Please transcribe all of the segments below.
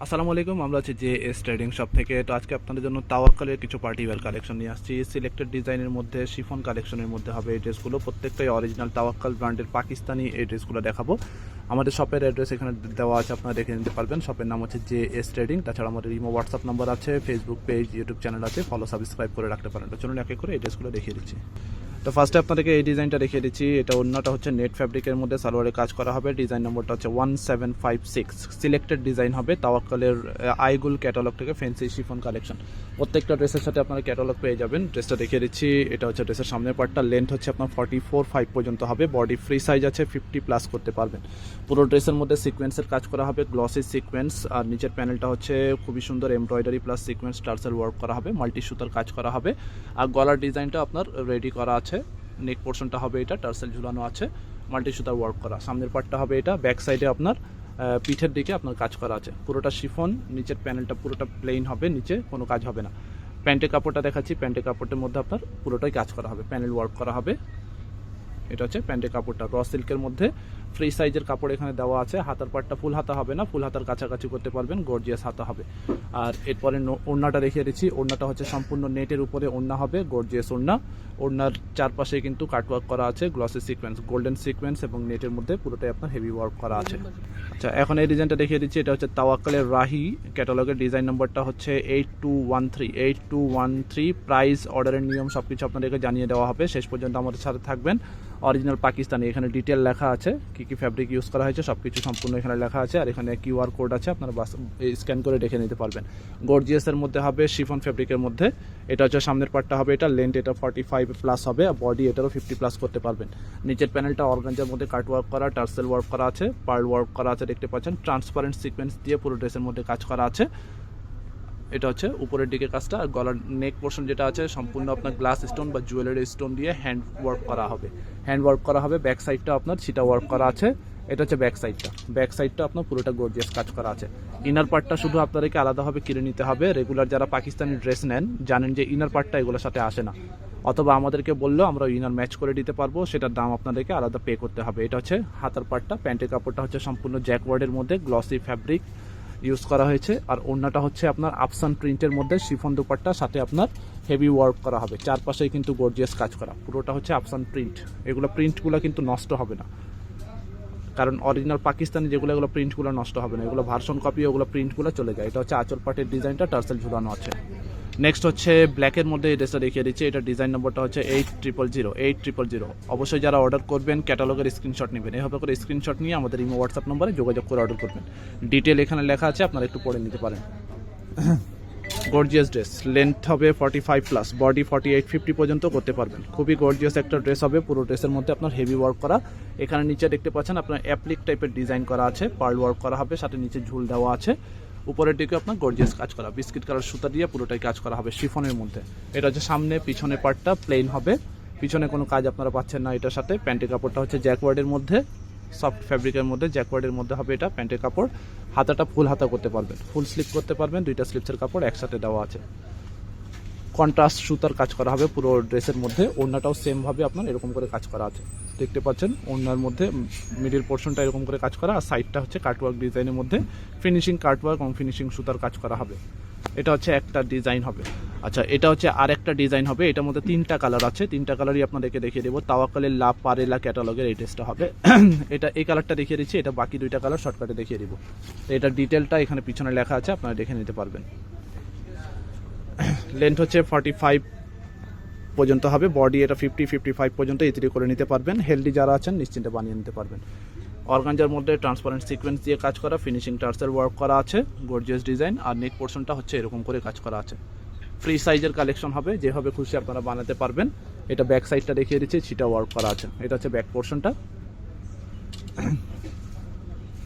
আসসালামু আলাইকুম। আমরা আছি যে এস ট্রেডিং শপ থেকে। তো আজকে আপনাদের জন্য তাওয়াক্কালের কিছু পার্টি ওয়্যার কালেকশন নিয়ে আসছি। সিলেক্টেড ডিজাইনের মধ্যে শিফন কালেকশনের মধ্যে হবে এই ড্রেসগুলো। প্রত্যেকটাই অরিজিনাল তাওয়াক্কাল ব্র্যান্ডের পাকিস্তানি এই ড্রেসগুলো দেখাবো। আমাদের শপের অ্যাড্রেস এখানে দেওয়া আছে, আপনারা দেখে নিতে পারবেন। শপের নাম হচ্ছে যে এস ট্রেডিং। তাছাড়া আমাদের ইমো হোয়াটসঅ্যাপ নাম্বার আছে, ফেসবুক পেজ, ইউটিউব চ্যানেল আছে, ফলো সাবস্ক্রাইব করে রাখতে পারেন। তো চলুন এক এক করে এই ড্রেসগুলো দেখিয়ে দিচ্ছি। তো ফার্স্টে আপনাদেরকে এই ডিজাইনটা দেখিয়ে দিচ্ছি। এটা অন্যটা হচ্ছে নেট ফ্যাব্রিকের মধ্যে সালোয়ারে কাজ করা হবে। ডিজাইন নম্বরটা হচ্ছে 1756। সিলেক্টেড ডিজাইন হবে তাওয়াক্কালের আইগুল ক্যাটালগ থেকে ফ্যান্সি শিফন কালেকশন। প্রত্যেকটা ড্রেসের সাথে আপনারা ক্যাটালগ পেয়ে যাবেন। ড্রেসটা দেখিয়ে দিচ্ছি। এটা হচ্ছে ড্রেসের সামনের পার্টটা। লেন্থ হচ্ছে আপনার 44.5 পর্যন্ত হবে। বডি ফ্রি সাইজ আছে, 50+ করতে পারবেন। পুরো ড্রেসের মধ্যে সিকোয়েন্সের কাজ করা হবে, গ্লসি সিকোয়েন্স। আর নিচের প্যানেলটা হচ্ছে খুবই সুন্দর embroidery plus sequence tassel work করা হবে, মাল্টি সুতার কাজ করা হবে। আর গলার ডিজাইনটা আপনার রেডি করা আছে। নেক পোর্শনটা হবে এটা, টার্সেল ঝুলানো আছে, মাল্টি সুতার ওয়ার্ক করা। সামনের পার্টটা হবে এটা। ব্যাক সাইডে আপনার পিঠের দিকে আপনার কাজ করা আছে। পুরোটা শিফন, নিচের প্যানেলটা পুরোটা প্লেন হবে, নিচে কোনো কাজ হবে না। প্যান্টের কাপড়টা দেখাচ্ছি। প্যান্টের কাপড়ের মধ্যে আপনার পুরোটাই কাজ করা হবে, প্যানেল ওয়ার্ক করা হবে। এটা হচ্ছে প্যান্টের কাপড়টা, র সিল্কের মধ্যে ফ্রি সাইজের কাপড় এখানে দেওয়া আছে। হাতার পাটটা ফুল হাতা হবে না, ফুল হাতার কাছাকাছি করতে পারবেন, গর্জিয়াস হাতা হবে। আর এরপরে ওড়নাটা দেখিয়ে দিচ্ছি। ওড়নাটা হচ্ছে সম্পূর্ণ নেটের উপরে ওড়না হবে, গর্জিয়াস ওড়না। ওড়নার চারপাশে কিন্তু কাটওয়ার্ক করা আছে, গ্লসি সিকোয়েন্স, গোল্ডেন সিকোয়েন্স এবং নেটের মধ্যে পুরোটাই আপনার হেভি ওয়ার্ক করা আছে। আচ্ছা, এখন এই ডিজাইনটা দেখিয়ে দিচ্ছি। এটা হচ্ছে তাওয়াক্কালের রাহি ক্যাটালগের। ডিজাইন নম্বরটা হচ্ছে 8213। প্রাইস, অর্ডারের নিয়ম সব কিছু আপনাদেরকে জানিয়ে দেওয়া হবে। শেষ পর্যন্ত আমাদের সাথে থাকবেন। অরিজিনাল পাকিস্তানি, এখানে ডিটেল লেখা আছে, কী কী ফ্যাব্রিক ইউজ করা হয়েছে সব কিছু সম্পূর্ণ এখানে লেখা আছে। আর এখানে কিউআর কোড আছে, আপনারা বাস স্ক্যান করে দেখে নিতে পারবেন। গর্জিয়াসের মধ্যে হবে, শিফন ফ্যাব্রিকের মধ্যে। এটা হচ্ছে সামনের পার্টটা হবে এটা। লেন্থ এটা 45+ হবে, আর বডি এটারও 50+ করতে পারবেন। নিচের প্যানেলটা অর্গানজার মধ্যে কাট ওয়ার্ক করা, টার্সেল ওয়ার্ক করা আছে, পার্ল ওয়ার্ক করা আছে, দেখতে পাচ্ছেন। ট্রান্সপারেন্ট সিকোয়েন্স দিয়ে পুরো ড্রেসের মধ্যে কাজ করা আছে। এটা হচ্ছে উপরের দিকে কাজটা। আর গলার নেক পোর্শন যেটা আছে সম্পূর্ণ আপনার গ্লাস স্টোন বা জুয়েলারি স্টোন দিয়ে হ্যান্ড ওয়ার্ক করা হবে। হ্যান্ড ওয়ার্ক করা হবে। ব্যাক সাইডটা আপনার ছিটা ওয়ার্ক করা আছে। এটা হচ্ছে ব্যাক সাইডটা। ব্যাক সাইডটা আপনার পুরোটা গর্জিয়াস কাজ করা আছে। ইনার পার্টটা শুধু আপনাদেরকে আলাদাভাবে কিনে নিতে হবে। রেগুলার যারা পাকিস্তানি ড্রেস নেন জানেন যে ইনার পার্টটা এগুলোর সাথে আসে না, অথবা আমাদেরকে বললেও আমরা ইনার ম্যাচ করে দিতে পারবো, সেটার দাম আপনাদেরকে আলাদা পে করতে হবে। এটা হচ্ছে হাতার পার্টটা। প্যান্টের কাপড়টা হচ্ছে সম্পূর্ণ জ্যাকওয়ার্ডের মধ্যে গ্লসি ফ্যাব্রিক ইউজ করা হয়েছে। আর ওড়নাটা হচ্ছে আপনার আফসান প্রিন্টের মধ্যে শিফন দুপাট্টা, সাথে আপনার হেভি ওয়ার্ক করা হবে। চারপাশেই কিন্তু গর্জিয়াস কাজ করা, পুরোটা হচ্ছে আফসান প্রিন্ট। এগুলো প্রিন্টগুলো কিন্তু নষ্ট হবে না, কারণ অরিজিনাল পাকিস্তানি যেগুলো এগুলো প্রিন্টগুলো নষ্ট হবে না। এগুলো ভার্সন কপি, ওগুলো প্রিন্টগুলো চলে যায়। এটা হচ্ছে আঁচল পাটের ডিজাইনটা, টার্সেল ঝুলানো আছে। নেক্সট হচ্ছে ব্ল্যাকের মধ্যে এই ড্রেসটা দেখিয়ে দিচ্ছি। এটা ডিজাইন নম্বরটা হচ্ছে 8000। অবশ্যই যারা অর্ডার করবেন ক্যাটালগের স্ক্রিনশট নেবেন। এভাবে করে স্ক্রিনশট নিয়ে আমাদের ইমো হোয়াটসঅ্যাপ নম্বরে যোগাযোগ করে অর্ডার করবেন। ডিটেল এখানে লেখা আছে, আপনারা একটু পড়ে নিতে পারেন। গর্জিয়াস ড্রেস, লেন্থ হবে 45+, বডি 48-50 পর্যন্ত করতে পারবেন। খুবই গর্জিয়াস একটা ড্রেস হবে। পুরো ড্রেসের মধ্যে আপনার হেভি ওয়ার্ক করা। এখানে নিচে দেখতে পাচ্ছেন আপনার অ্যাপ্লিক টাইপের ডিজাইন করা আছে, পার্ল ওয়ার্ক করা হবে, সাথে নিচে ঝুল দেওয়া আছে। উপরের দিকে আপনার গর্জিয়াস কাজ করা, বিস্কিট কালার সুতা দিয়ে পুরোটাই কাজ করা হবে শিফনের মধ্যে। এটা হচ্ছে সামনে, পিছনে পার্টটা প্লেন হবে, পিছনে কোনো কাজ আপনারা পাচ্ছেন না এটার সাথে। প্যান্টের কাপড়টা হচ্ছে জ্যাকওয়ার্ডের মধ্যে, সফট ফ্যাব্রিকের মধ্যে জ্যাকওয়ার্ডের মধ্যে হবে এটা প্যান্টের কাপড়। হাতাটা ফুল হাতা করতে পারবেন, ফুল স্লিপ করতে পারবেন। দুইটা স্লিপসের কাপড় একসাথে দেওয়া আছে। কন্ট্রাস্ট সুতার কাজ করা হবে পুরো ড্রেসের মধ্যে। ওড়নাটাও সেমভাবে আপনার এরকম করে কাজ করা আছে, দেখতে পাচ্ছেন। ওড়নার মধ্যে মিডিল পোর্শনটা এরকম করে কাজ করা, আর সাইডটা হচ্ছে কাটওয়ার্ক ডিজাইনের মধ্যে ফিনিশিং কাটওয়ার্ক এবং ফিনিশিং সুতার কাজ করা হবে। এটা হচ্ছে একটা ডিজাইন হবে। আচ্ছা, এটা হচ্ছে আর একটা ডিজাইন হবে। এটার মধ্যে 3টা কালার আছে, 3টা কালারই আপনাদেরকে দেখিয়ে দেবো। তাওয়াক্কালের লা পারেলা ক্যাটালগের এই ড্রেসটা হবে। এটা এই কালারটা দেখিয়ে দিচ্ছি, এটা বাকি 2টা কালার শর্টকাটে দেখিয়ে দিব। তো এটার ডিটেলটা এখানে পিছনে লেখা আছে, আপনারা দেখে নিতে পারবেন। লেন্থ হচ্ছে 45 পর্যন্ত হবে, বডি এটা 50-55 পর্যন্ত ইত্রি করে নিতে পারবেন। হেলদি যারা আছেন নিশ্চিন্তে বানিয়ে নিতে পারবেন। অর্গানজার মধ্যে ট্রান্সপারেন্ট সিকোয়েন্স দিয়ে কাজ করা, ফিনিশিং টার্সেল ওয়ার্ক করা আছে, গর্জিয়াস ডিজাইন। আর নেক পোর্শনটা হচ্ছে এরকম করে কাজ করা আছে। ফ্রি সাইজের কালেকশন হবে, যেভাবে খুশি আপনারা বানাতে পারবেন। এটা ব্যাক সাইডটা দেখিয়ে দিচ্ছি, ছিটা ওয়ার্ক করা আছে। এটা হচ্ছে ব্যাক পোর্শনটা।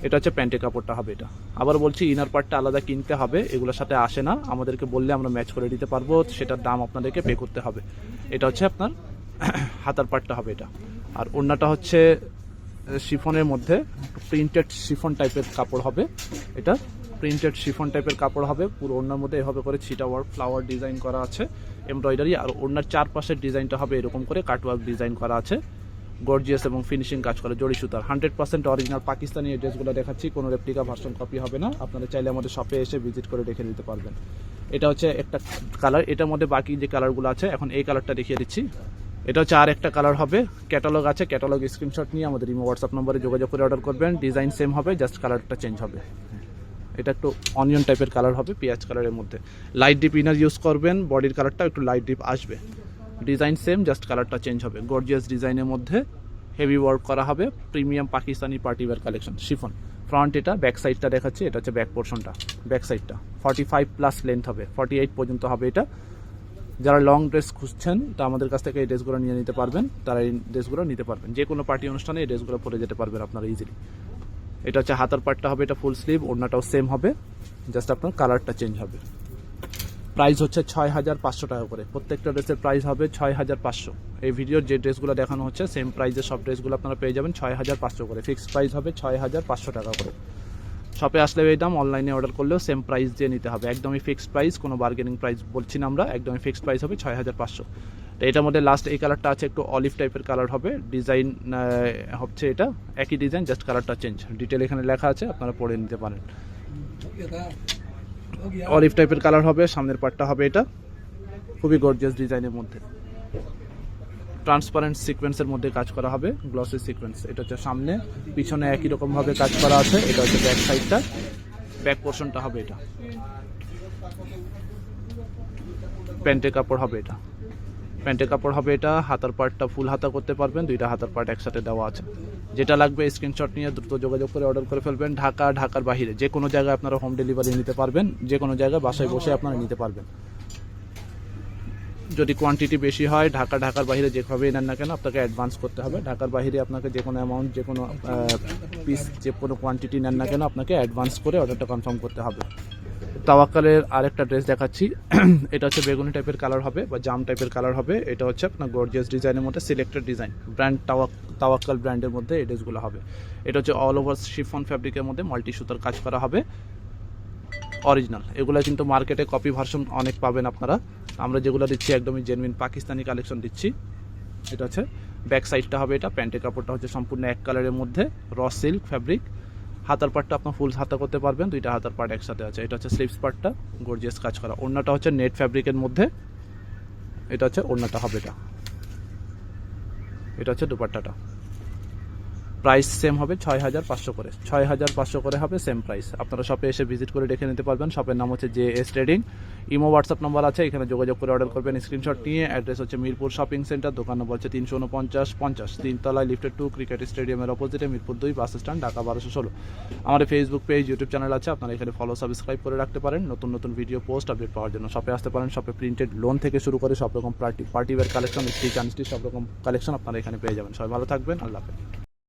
এটা হচ্ছে প্যান্টের কাপড়টা হবে এটা। আবার বলছি, ইনার পার্টটা আলাদা কিনতে হবে, এগুলোর সাথে আসে না। আমাদেরকে বললে আমরা ম্যাচ করে দিতে পারবো, সেটার দাম আপনাদেরকে পে করতে হবে। এটা হচ্ছে আপনার হাতার পার্টটা হবে এটা। আর ওড়নাটা হচ্ছে শিফনের মধ্যে প্রিন্টেড শিফন টাইপের কাপড় হবে। এটা প্রিন্টেড শিফন টাইপের কাপড় হবে। পুরো ওড়নার মধ্যে এভাবে করে ছিটা ওয়ার্ক, ফ্লাওয়ার ডিজাইন করা আছে, এমব্রয়ডারি। আর ওড়নার চারপাশের ডিজাইনটা হবে এরকম করে কাটওয়ার্ক ডিজাইন করা আছে। গর্জিয়াস এবং ফিনিশিং কাজ করে জড়ি সুতার 100% অরিজিনাল পাকিস্তানি এই ড্রেসগুলো দেখাচ্ছি, কোনো রেপ্লিকা ভার্সন কপি হবে না। আপনারা চাইলে আমাদের শপে এসে ভিজিট করে দেখে নিতে পারবেন। এটা হচ্ছে একটা কালার, এটার মধ্যে বাকি যে কালারগুলো আছে এখন এই কালারটা দেখিয়ে দিচ্ছি। এটা হচ্ছে আর একটা কালার হবে, ক্যাটালগ আছে, ক্যাটালগ স্ক্রিনশট নিয়ে আমাদের ইমো হোয়াটসঅ্যাপ নম্বরে যোগাযোগ করে অর্ডার করবেন। ডিজাইন সেম হবে, জাস্ট কালারটা চেঞ্জ হবে। এটা একটু অনিয়ন টাইপের কালার হবে, পেঁয়াজ কালারের মধ্যে। লাইট ডিপ ইনার ইউজ করবেন, বডির কালারটা একটু লাইট ডিপ আসবে। ডিজাইন সেম, জাস্ট কালারটা চেঞ্জ হবে। গর্জিয়াস ডিজাইনের মধ্যে হেভি ওয়ার্ক করা হবে, premium Pakistani party wear collection chiffon. Front এটা, ব্যাক সাইডটা দেখাচ্ছি, এটা হচ্ছে ব্যাক পোর্শনটা, ব্যাক সাইডটা 45+ লেন্থ হবে, 48 পর্যন্ত হবে এটা। যারা লং ড্রেস খুঁজছেন তা আমাদের কাছ থেকে এই ড্রেসগুলো নিয়ে নিতে পারবেন, তারা এই ড্রেসগুলো নিতে পারবেন। যে কোনো পার্টি অনুষ্ঠানে এই ড্রেসগুলো পরে যেতে পারবেন আপনারা ইজিলি। এটা হচ্ছে হাতার পার্টটা হবে, এটা ফুল স্লিভ, ওড়নাটাও সেম হবে, জাস্ট আপনার কালারটা চেঞ্জ হবে। প্রাইস হচ্ছে 6500 টাকা করে, প্রত্যেকটা ড্রেসের প্রাইস হবে 6500। এই ভিডিওর যে ড্রেসগুলো দেখানো হচ্ছে সেম প্রাইসে সব ড্রেসগুলো আপনারা পেয়ে যাবেন 6500 করে, ফিক্সড প্রাইস হবে 6500 টাকা করে। শপে আসলে এই দাম, অনলাইনে অর্ডার করলেও সেম প্রাইস দিয়ে নিতে হবে, একদমই ফিক্সড প্রাইস, কোনো বার্গেনিং প্রাইস বলছি না আমরা, একদমই ফিক্সড প্রাইস হবে 6500। তো এটার মধ্যে লাস্ট এই কালারটা আছে, একটু অলিভ টাইপের কালার হবে, ডিজাইন হচ্ছে এটা একই ডিজাইন, জাস্ট কালারটা চেঞ্জ। ডিটেল এখানে লেখা আছে, আপনারা পড়ে নিতে পারেন। অলিভ টাইপের কালার হবে, সামনের পার্টটা হবে এটা খুবই গর্জিয়াস ডিজাইনের মধ্যে, ট্রান্সপারেন্ট সিকোয়েন্সের মধ্যে কাজ করা হবে, গ্লসি সিকোয়েন্স। এটা হচ্ছে সামনে, পিছনে একই রকম ভাবে কাজ করা আছে। এটা হচ্ছে ব্যাক সাইডটা, ব্যাক পোর্শনটা হবে এটা, প্যান্টের কাপড় হবে এটা, প্যান্টের কাপড় হবে এটা। হাতার পার্টটা ফুল হাতা করতে পারবেন, দুইটা হাতার পার্ট একসাথে দেওয়া আছে। যেটা লাগবে স্ক্রিনশট নিয়ে দ্রুত যোগাযোগ করে অর্ডার করে ফেলবেন। ঢাকার বাইরে যে কোনো জায়গায় আপনারা হোম ডেলিভারি নিতে পারবেন, যে কোনো জায়গায় বাসায় বসে আপনারা নিতে পারবেন। যদি কোয়ান্টিটি বেশি হয়, ঢাকার বাইরে যেভাবেই নেন না কেন আপনাকে অ্যাডভান্স করতে হবে। ঢাকার বাইরে আপনাকে যে কোনো অ্যামাউন্ট, যে কোনো পিস, যে কোনো কোয়ান্টিটি নেন না কেন আপনাকে অ্যাডভান্স করে অর্ডারটা কনফার্ম করতে হবে। তাওয়াক্কালের আরেকটা ড্রেস দেখাচ্ছি, এটা হচ্ছে বেগুনি টাইপের কালার হবে বা জাম টাইপের কালার হবে। এটা হচ্ছে আপনার গর্জিয়াস ডিজাইনের মধ্যে সিলেক্টেড ডিজাইন, ব্র্যান্ড তাওয়াক্কাল ব্র্যান্ডের মধ্যে এই ড্রেসগুলো হবে। এটা হচ্ছে অল ওভার শিফন ফ্যাব্রিকের মধ্যে মাল্টি সুতার কাজ করা হবে, অরিজিনাল। এগুলো কিন্তু মার্কেটে কপি ভার্সন অনেক পাবেন আপনারা, আমরা যেগুলো দিচ্ছি একদমই জেনুইন পাকিস্তানি কালেকশন দিচ্ছি। এটা হচ্ছে ব্যাক সাইডটা হবে এটা, প্যান্টের কাপড়টা হচ্ছে সম্পূর্ণ এক কালারের মধ্যে, র সিল্ক ফ্যাব্রিক। হাতার পার্টটা আপনার ফুল হাতা করতে পারবেন, দুইটা হাতার পার্ট একসাথে আছে। এটা হচ্ছে স্লিভস পার্টটা, গর্জিয়াস কাজ করা। ওড়নাটা হচ্ছে নেট ফ্যাব্রিকের মধ্যে, এটা হচ্ছে ওড়নাটা হবে এটা। এটা হচ্ছে দুপাট্টাটা। প্রাইস সেম হবে 6500 করে, 6500 করে হবে সেম প্রাইস। আপনারা শপে এসে ভিজিট করে দেখে নিতে পারবেন। শপের নাম হচ্ছে JS trading, imo WhatsApp number আছে, এখানে যোগাযোগ করে অর্ডার করবেন স্ক্রিনশট নিয়ে। অ্যাড্রেস হচ্ছে মিরপুর শপিং সেন্টার, দোকান নম্বর হচ্ছে 349-50, 3 তলায়, লিফটেড 2, ক্রিকেট স্টেডিয়ামের অপোজিটে, মিরপুর 2 বাস স্ট্যান্ড, ঢাকা 1216। আমাদের ফেসবুক পেজ, ইউটিউব চ্যানেল আছে, আপনারা এখানে ফলো সাবস্ক্রাইব করে রাখতে পারেন নতুন ভিডিও পোস্ট আপডেট পাওয়ার জন্য। শপে আসতে পারেন, শপে প্রিন্টেড লোন থেকে শুরু করে সব রকম পার্টিওয়্যার কালেকশন, স্টিচ আনস্টিচ সব রকম কালেকশন আপনারা এখানে পেয়ে যাবেন। সবাই ভালো থাকবেন, আল্লাহ হাফেজ।